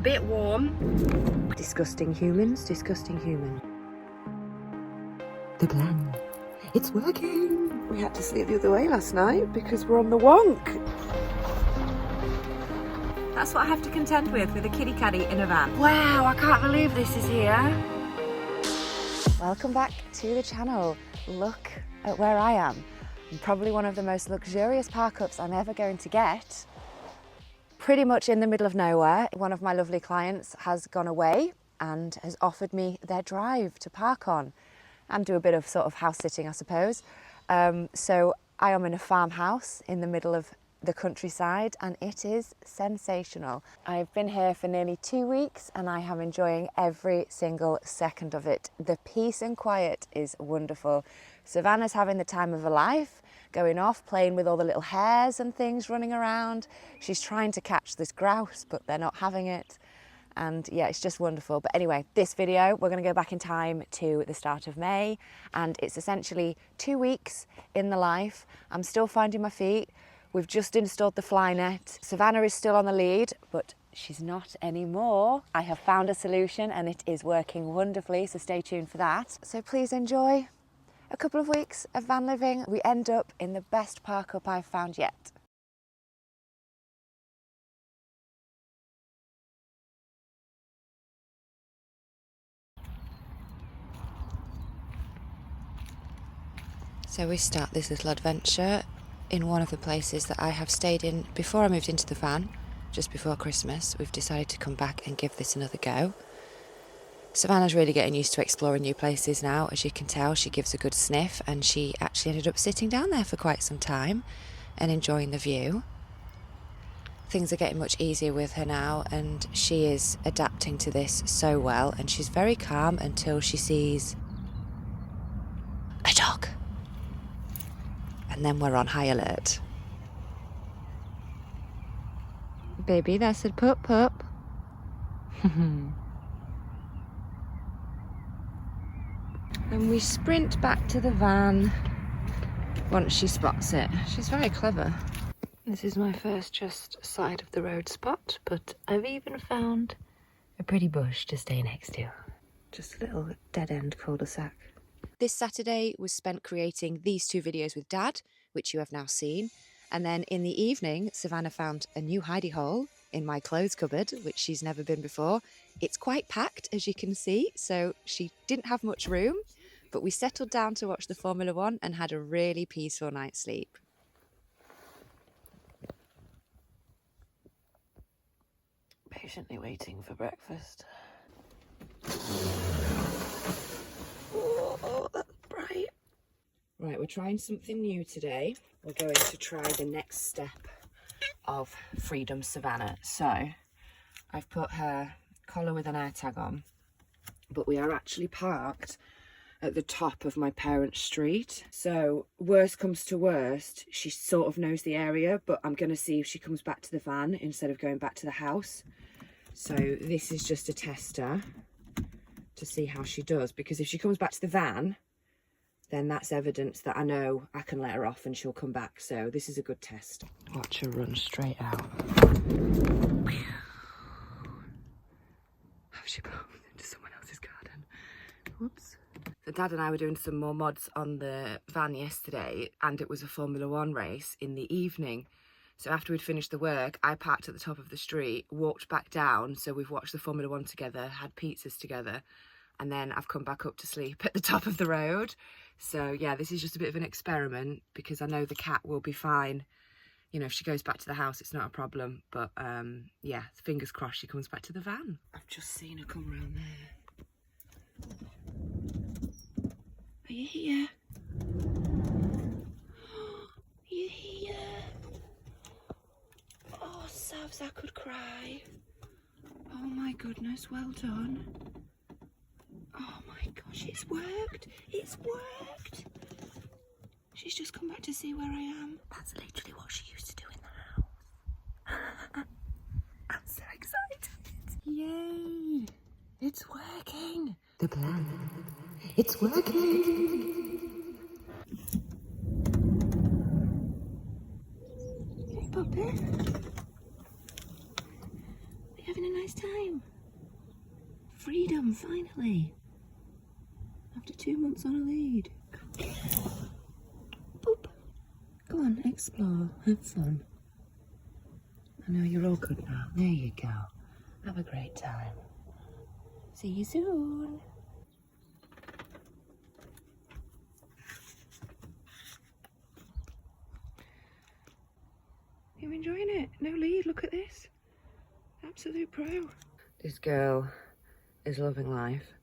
bit warm. Disgusting humans, disgusting human. The plan. It's working. We had to sleep the other way last night because we're on the wonk. That's what I have to contend with a kiddie caddy in a van. Wow, I can't believe this is here. Welcome back to the channel. Look at where I am. I'm probably one of the most luxurious park-ups I'm ever going to get. Pretty much in the middle of nowhere. One of my lovely clients has gone away and has offered me their drive to park on and do a bit of sort of house sitting, I suppose. So I am in a farmhouse in the middle of the countryside and it is sensational. I've been here for nearly 2 weeks and I am enjoying every single second of it. The peace and quiet is wonderful. Savannah's having the time of her life, going off, playing with all the little hares and things running around. She's trying to catch this grouse, but they're not having it. And yeah, it's just wonderful. But anyway, this video, we're going to go back in time to the start of May, and it's essentially 2 weeks in the life. I'm still finding my feet. We've just installed the fly net. Savannah is still on the lead, but she's not anymore. I have found a solution and it is working wonderfully, so stay tuned for that. So please enjoy a couple of weeks of van living. We end up in the best park up I've found yet. So we start this little adventure in one of the places that I have stayed in before I moved into the van, just before Christmas. We've decided to come back and give this another go. Savannah's really getting used to exploring new places now. As you can tell, she gives a good sniff and she actually ended up sitting down there for quite some time and enjoying the view. Things are getting much easier with her now and she is adapting to this so well, and she's very calm until she sees a dog. And then we're on high alert. Baby, that said pup, pup. And we sprint back to the van once she spots it. She's very clever. This is my first just side of the road spot, but I've even found a pretty bush to stay next to. Just a little dead end cul-de-sac. This Saturday was spent creating these 2 videos with Dad, which you have now seen. And then in the evening, Savannah found a new hidey hole in my clothes cupboard, which she's never been before. It's quite packed, as you can see, so she didn't have much room, but we settled down to watch the Formula One and had a really peaceful night's sleep. Patiently waiting for breakfast. Oh, that's bright. Right, we're trying something new today. We're going to try the next step of Freedom Savannah. So, I've put her collar with an air tag on, but we are actually parked at the top of my parents' street. So, worst comes to worst, she sort of knows the area, but I'm going to see if she comes back to the van instead of going back to the house. So, this is just a tester to see how she does, because if she comes back to the van, then that's evidence that I know I can let her off and she'll come back. So this is a good test. Watch her run straight out. Have she bumped into someone else's garden? Whoops. So Dad and I were doing some more mods on the van yesterday, and it was a Formula One race in the evening. So after we'd finished the work, I parked at the top of the street, walked back down. So we've watched the Formula One together, had pizzas together, and then I've come back up to sleep at the top of the road. So yeah, this is just a bit of an experiment because I know the cat will be fine. You know, if she goes back to the house, it's not a problem. But yeah, fingers crossed she comes back to the van. I've just seen her come around there. Are you here? Are you here? Oh, Savs, I could cry. Oh my goodness, well done. Oh my gosh, it's worked. It's worked. She's just come back to see where I am. That's literally what she used to do in the house. I'm so excited. Yay. It's working. The plan. It's working. Hey, puppy. Are you having a nice time? Freedom, finally. After 2 months on a lead. Boop. Go on, explore, have fun. I know you're all good now. There you go. Have a great time. See you soon. You enjoying it? No lead, look at this. Absolute pro. This girl is loving life.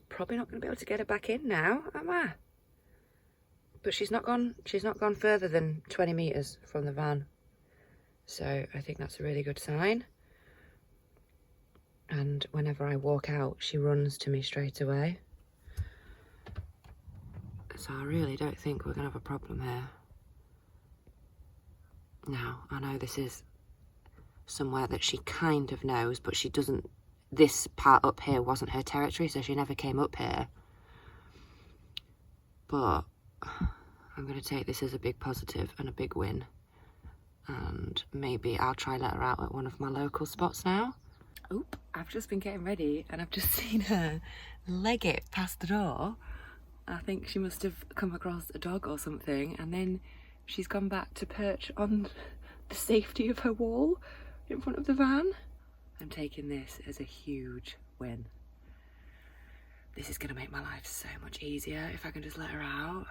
Probably not going to be able to get her back in now, am I? But she's not gone further than 20 metres from the van. So I think that's a really good sign. And whenever I walk out, she runs to me straight away. So I really don't think we're going to have a problem here. Now, I know this is somewhere that she kind of knows, but she doesn't, this part up here wasn't her territory, so she never came up here. But I'm going to take this as a big positive and a big win. And maybe I'll try let her out at one of my local spots now. Oop, I've just been getting ready and I've just seen her leg it past the door. I think she must have come across a dog or something, and then she's gone back to perch on the safety of her wall in front of the van. I'm taking this as a huge win. This is going to make my life so much easier if I can just let her out.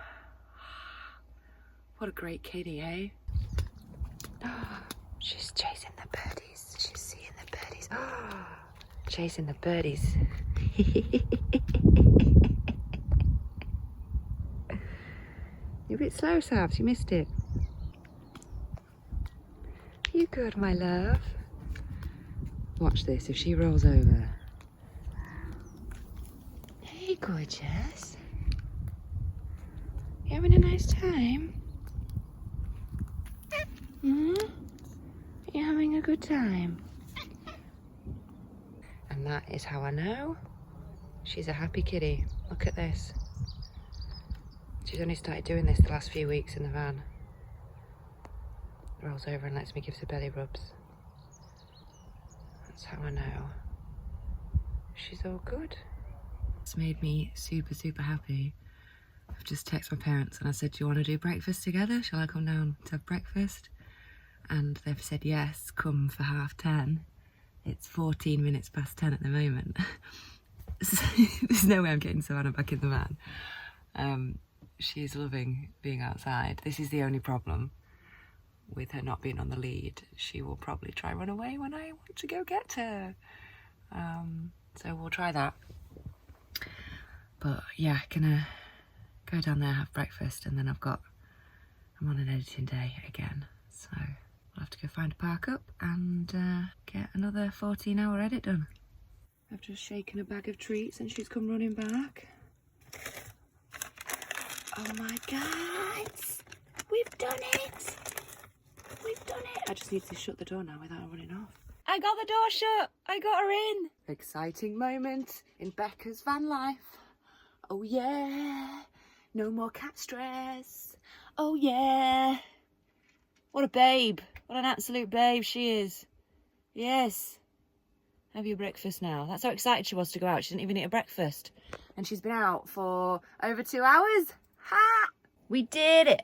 What a great kitty, eh? She's chasing the birdies. She's seeing the birdies. Chasing the birdies. You're a bit slow, Savs. You missed it. You good, my love? Watch this. If she rolls over. Hey, gorgeous. You having a nice time? You're having a good time. And that is how I know she's a happy kitty. Look at this. She's only started doing this the last few weeks in the van. Rolls over and lets me give her belly rubs. That's how I know she's all good. It's made me super, super happy. I've just texted my parents and I said, do you want to do breakfast together? Shall I come down to have breakfast? And they've said yes, come for 10:30. It's 14 minutes past 10 at the moment. So there's no way I'm getting Savannah back in the van. She's loving being outside. This is the only problem with her not being on the lead. She will probably try run away when I want to go get her. So we'll try that. But yeah, gonna go down there, have breakfast, and then I'm on an editing day again. So I'll have to go find a park up and get another 14-hour edit done. I've just shaken a bag of treats and she's come running back. Oh my God, we've done it. We've done it. I just need to shut the door now without her running off. I got the door shut. I got her in. Exciting moment in Becca's van life. Oh yeah. No more cat stress. Oh yeah. What a babe. What an absolute babe she is. Yes. Have your breakfast now. That's how excited she was to go out. She didn't even eat a breakfast. And she's been out for over 2 hours. Ha! We did it.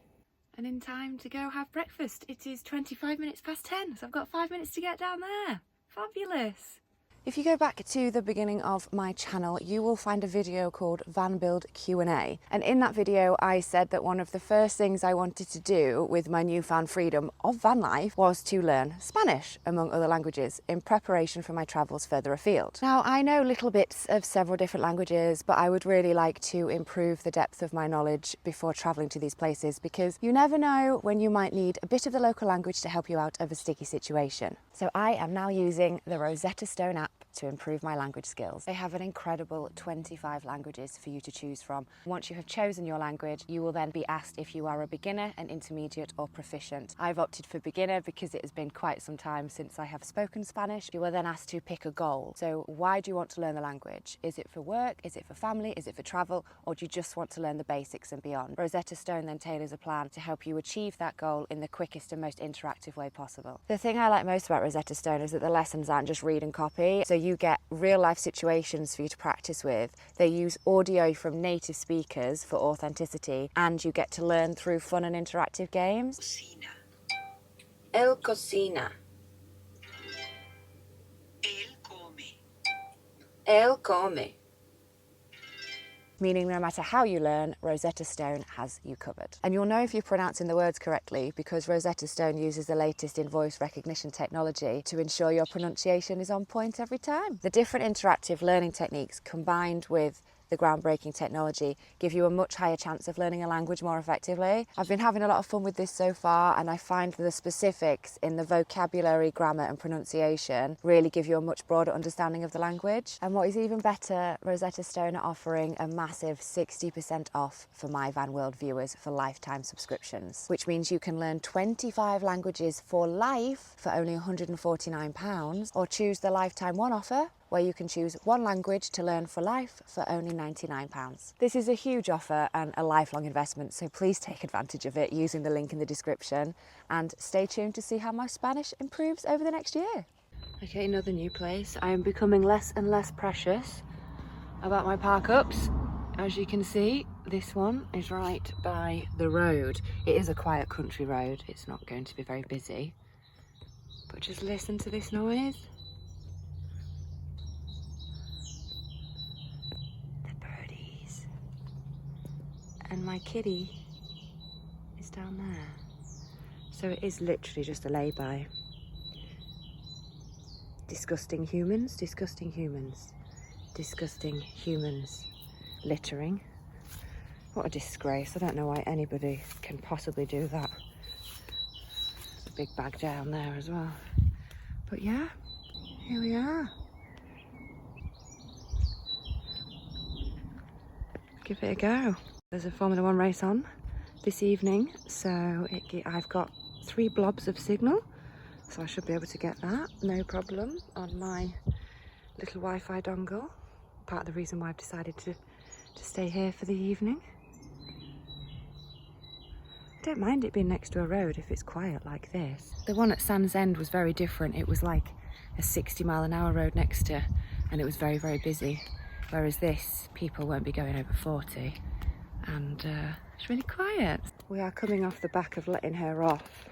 And in time to go have breakfast. It is 25 minutes past 10, so I've got 5 minutes to get down there. Fabulous. If you go back to the beginning of my channel, you will find a video called Van Build Q&A. And in that video, I said that one of the first things I wanted to do with my newfound freedom of van life was to learn Spanish, among other languages, in preparation for my travels further afield. Now, I know little bits of several different languages, but I would really like to improve the depth of my knowledge before traveling to these places, because you never know when you might need a bit of the local language to help you out of a sticky situation. So I am now using the Rosetta Stone app to improve my language skills. They have an incredible 25 languages for you to choose from. Once you have chosen your language, you will then be asked if you are a beginner, an intermediate or proficient. I've opted for beginner because it has been quite some time since I have spoken Spanish. You are then asked to pick a goal. So why do you want to learn the language? Is it for work? Is it for family? Is it for travel? Or do you just want to learn the basics and beyond? Rosetta Stone then tailors a plan to help you achieve that goal in the quickest and most interactive way possible. The thing I like most about Rosetta Stone is that the lessons aren't just read and copy, so you get real life situations for you to practice with. They use audio from native speakers for authenticity, and you get to learn through fun and interactive games. Cocina. Él cocina. Él come. Él come. Meaning no matter how you learn, Rosetta Stone has you covered. And you'll know if you're pronouncing the words correctly because Rosetta Stone uses the latest in voice recognition technology to ensure your pronunciation is on point every time. The different interactive learning techniques combined with the groundbreaking technology give you a much higher chance of learning a language more effectively. I've been having a lot of fun with this so far, and I find the specifics in the vocabulary, grammar and pronunciation really give you a much broader understanding of the language. And what is even better, Rosetta Stone are offering a massive 60% off for My Van World viewers for lifetime subscriptions, which means you can learn 25 languages for life for only £149, or choose the lifetime one offer, where you can choose one language to learn for life for only £99. This is a huge offer and a lifelong investment, so please take advantage of it using the link in the description, and stay tuned to see how my Spanish improves over the next year. Okay, another new place. I am becoming less and less precious about my park ups. As you can see, this one is right by the road. It is a quiet country road. It's not going to be very busy, but just listen to this noise. And my kitty is down there. So it is literally just a lay-by. Disgusting humans, disgusting humans, disgusting humans. Littering. What a disgrace. I don't know why anybody can possibly do that. There's a big bag down there as well. But yeah, here we are. Give it a go. There's a Formula 1 race on this evening, so I've got 3 blobs of signal, so I should be able to get that, no problem, on my little Wi-Fi dongle. Part of the reason why I've decided to stay here for the evening. I don't mind it being next to a road if it's quiet like this. The one at Sands End was very different. It was like a 60-mile-an-hour road next to, and it was very, very busy. Whereas this, people won't be going over 40. And it's really quiet. We are coming off the back of letting her off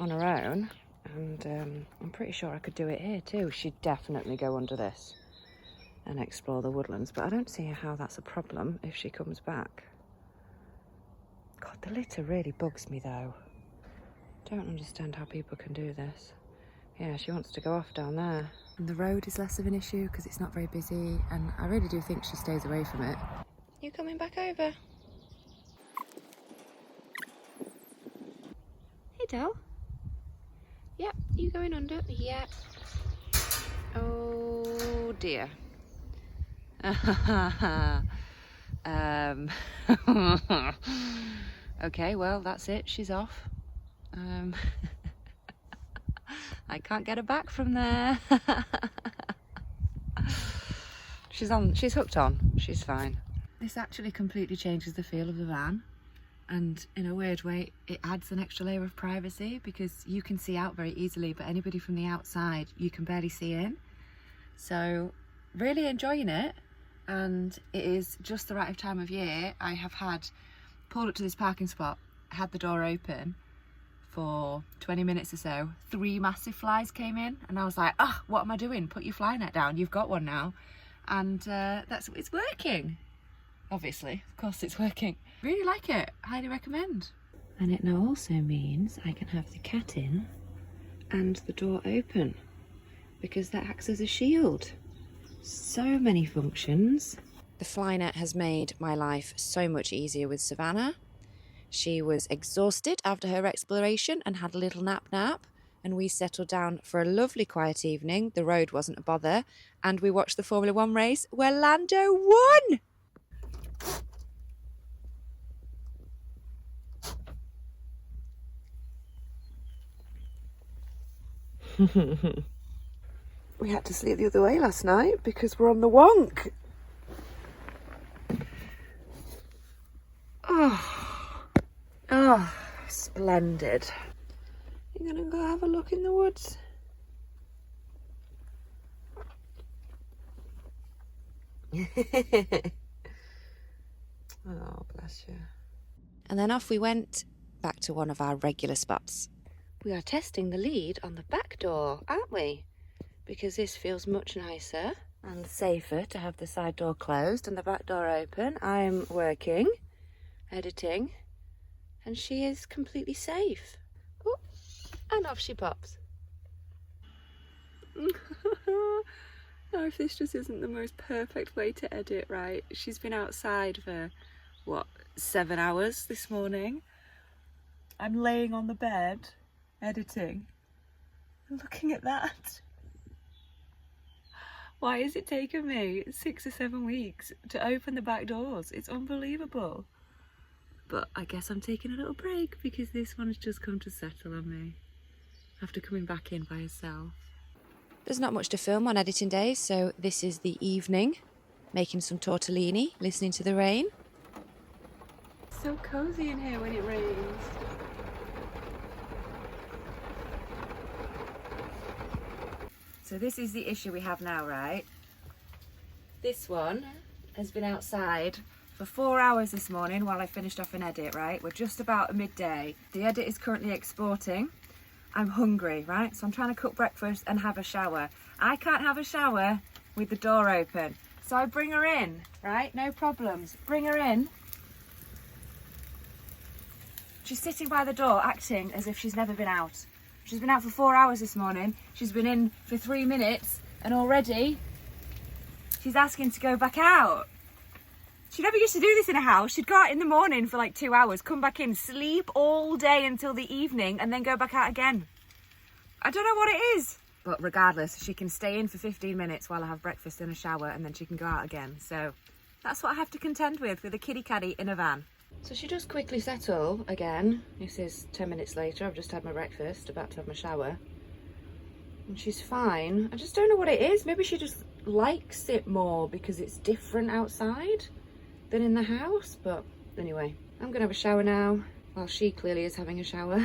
on her own, and I'm pretty sure I could do it here too. She'd definitely go under this and explore the woodlands, but I don't see how that's a problem if she comes back. God, the litter really bugs me though. Don't understand how people can do this. Yeah, she wants to go off down there. And the road is less of an issue because it's not very busy, and I really do think she stays away from it. You coming back over? Hey, Del. Yep, you going under? Yep. Oh dear. Okay, well that's it. She's off. I can't get her back from there. She's hooked on. She's fine. This actually completely changes the feel of the van, and in a weird way it adds an extra layer of privacy because you can see out very easily, but anybody from the outside you can barely see in. So really enjoying it, and it is just the right time of year. I have pulled up to this parking spot, had the door open for 20 minutes or so. 3 massive flies came in, and I was like, oh, what am I doing? Put your fly net down, you've got one now. And it's working. Obviously, of course it's working. Really like it, highly recommend. And it now also means I can have the cat in and the door open, because that acts as a shield. So many functions. The fly net has made my life so much easier with Savannah. She was exhausted after her exploration and had a little nap, and we settled down for a lovely quiet evening. The road wasn't a bother, and we watched the Formula One race where Lando won! We had to sleep the other way last night because we're on the wonk. Oh, splendid. You're gonna go have a look in the woods? Oh, bless you. And then off we went back to one of our regular spots. We are testing the lead on the back door, aren't we? Because this feels much nicer and safer to have the side door closed and the back door open. I'm working, editing, and she is completely safe. Oh, and off she pops. Oh, if this just isn't the most perfect way to edit, right? She's been outside for, what, 7 hours this morning. I'm laying on the bed, editing, and looking at that. Why has it taken me 6 or 7 weeks to open the back doors? It's unbelievable. But I guess I'm taking a little break because this one's just come to settle on me after coming back in by herself. There's not much to film on editing days, so this is the evening, making some tortellini, listening to the rain. It's so cosy in here when it rains. So this is the issue we have now, right? This one has been outside for 4 hours this morning while I finished off an edit, right? We're just about midday. The edit is currently exporting. I'm hungry, right? So I'm trying to cook breakfast and have a shower. I can't have a shower with the door open. So I bring her in, right? No problems. Bring her in. She's sitting by the door acting as if she's never been out. She's been out for 4 hours this morning. She's been in for 3 minutes and already she's asking to go back out. She never used to do this in a house. She'd go out in the morning for like 2 hours, come back in, sleep all day until the evening and then go back out again. I don't know what it is. But regardless, she can stay in for 15 minutes while I have breakfast and a shower and then she can go out again. So that's what I have to contend with a kitty caddy in a van. So she does quickly settle again. This is 10 minutes later. I've just had my breakfast, about to have my shower. And she's fine. I just don't know what it is. Maybe she just likes it more because it's different outside than in the house. But anyway, I'm gonna have a shower now while she clearly is having a shower.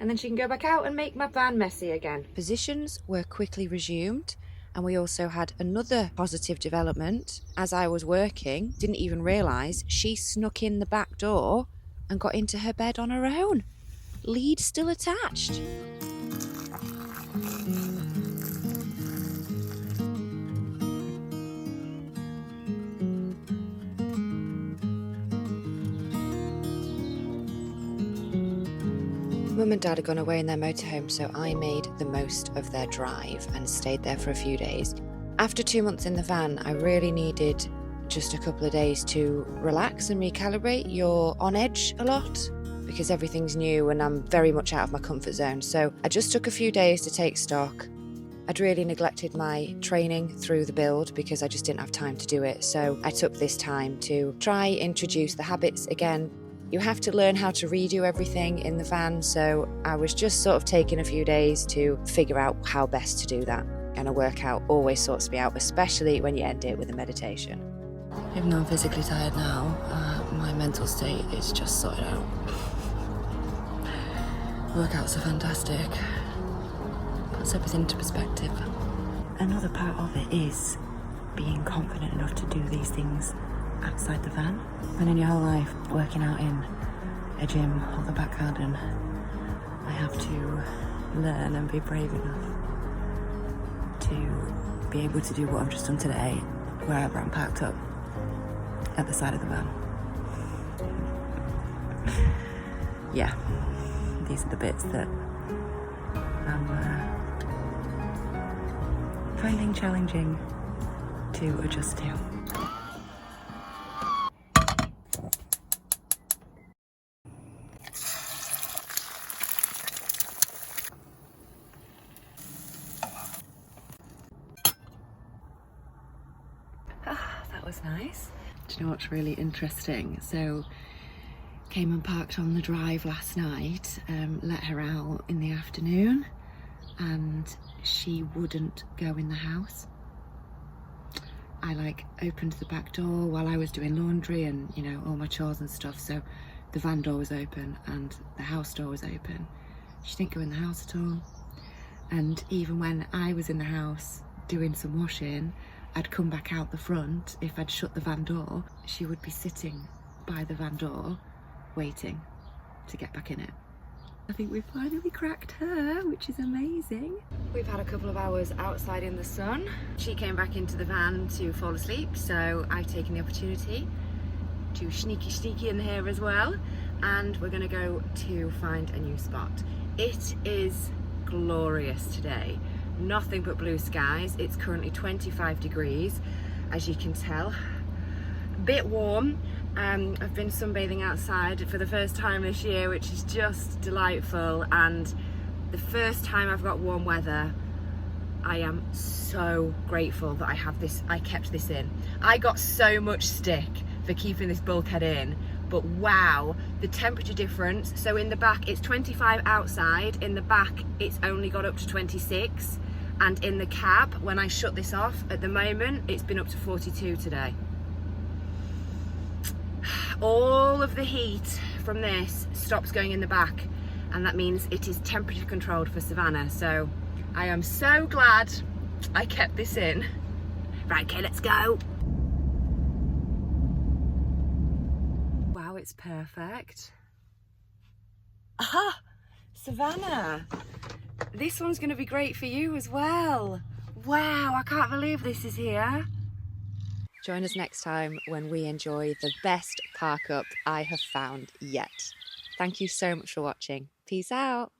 And then she can go back out and make my van messy again. Positions were quickly resumed. And we also had another positive development. As I was working, didn't even realise, she snuck in the back door and got into her bed on her own. Lead still attached. Mum and Dad had gone away in their motorhome, so I made the most of their drive and stayed there for a few days. After 2 months in the van, I really needed just a couple of days to relax and recalibrate. You're on edge a lot because everything's new and I'm very much out of my comfort zone. So I just took a few days to take stock. I'd really neglected my training through the build because I just didn't have time to do it. So I took this time to try introduce the habits again. You have to learn how to redo everything in the van, so I was just sort of taking a few days to figure out how best to do that. And a workout always sorts me out, especially when you end it with a meditation. Even though I'm physically tired now, my mental state is just sorted out. Workouts are fantastic. Puts everything into perspective. Another part of it is being confident enough to do these things outside the van. And in your whole life, working out in a gym or the back garden, I have to learn and be brave enough to be able to do what I've just done today, wherever I'm parked up at the side of the van. Yeah, these are the bits that I'm finding challenging to adjust to. was nice. Do you know what's really interesting? So, came and parked on the drive last night, let her out in the afternoon, and she wouldn't go in the house. I opened the back door while I was doing laundry and, you know, all my chores and stuff, so the van door was open and the house door was open. She didn't go in the house at all. And even when I was in the house doing some washing, I'd come back out the front. If I'd shut the van door, she would be sitting by the van door waiting to get back in it. I think we finally cracked her, which is amazing. We've had a couple of hours outside in the sun. She came back into the van to fall asleep, so I've taken the opportunity to sneaky in here as well, and we're gonna go to find a new spot. It is glorious today. Nothing but blue skies. It's currently 25 degrees, as you can tell. A bit warm. I've been sunbathing outside for the first time this year, which is just delightful, and the first time I've got warm weather. I am so grateful that I kept this in. I got so much stick for keeping this bulkhead in, but wow, the temperature difference. So in the back it's 25 outside, in the back it's only got up to 26, and in the cab, when I shut this off, at the moment it's been up to 42 today. All of the heat from this stops going in the back, and that means it is temperature controlled for Savannah. So I am so glad I kept this in. Right, okay, let's go. Wow, it's perfect. Aha, Savannah, this one's gonna be great for you as well. Wow, I can't believe this is here. Join us next time when we enjoy the best park up I have found yet. Thank you so much for watching. Peace out.